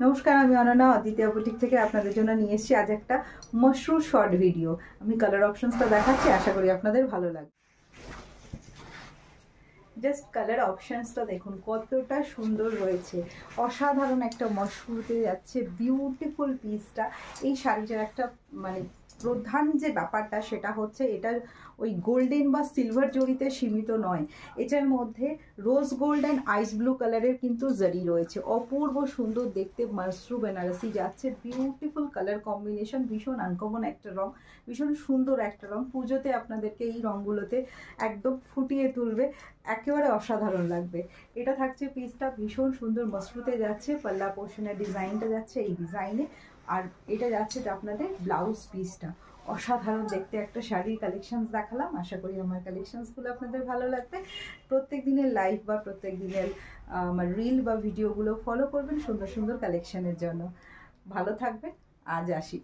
নমস্কার, আমি অনন্যা অদ্বিতীয় বুটিক থেকে আপনাদের জন্য নিয়ে এসেছি আজ একটা মশরু শর্ট ভিডিও। আমি কালার অপশনসটা দেখাচ্ছি, আশা করি আপনাদের ভালো লাগবে। জাস্ট কালার অপশনসটা দেখুন কতটা সুন্দর রয়েছে, অসাধারণ একটা মশরুতে যাচ্ছে বিউটিফুল পিসটা। এই শাড়িটার একটা মানে প্রধান যে ব্যাপারটা সেটা হচ্ছে এটা ওই গোল্ডেন বা সিলভার জড়িতে সীমিত নয়, এটার মধ্যে rose gold and ice blue কালারের কিন্তু জারি রয়েছে। অপূর্ব সুন্দর দেখতে মশরু বেনারসি যাচ্ছে, বিউটিফুল কালার কম্বিনেশন, ভীষণ আনকমন একটা রং, ভীষণ সুন্দর একটা রং। পুজোতে আপনাদেরকে এই রঙগুলোতে একদম ফুটিয়ে তুলবে, একেবারে অসাধারণ লাগবে। এটা থাকছে পিসটা ভীষণ সুন্দর মশরুতে যাচ্ছে, পাল্লা পোর্শনের ডিজাইনটা যাচ্ছে এই ডিজাইনে, আর এটা যাচ্ছে আপনাদের ব্লাউজ পিসটা। অসাধারণ দেখতে একটা শাড়ির কালেকশনস দেখালাম, আশা করি আমার কালেকশনসগুলো আপনাদের ভালো লাগবে। প্রত্যেক দিনের লাইভ বা প্রত্যেক দিনের আমার রিল বা ভিডিওগুলো ফলো করবেন সুন্দর সুন্দর কালেকশনের জন্য। ভালো থাকবেন, আজ আসি।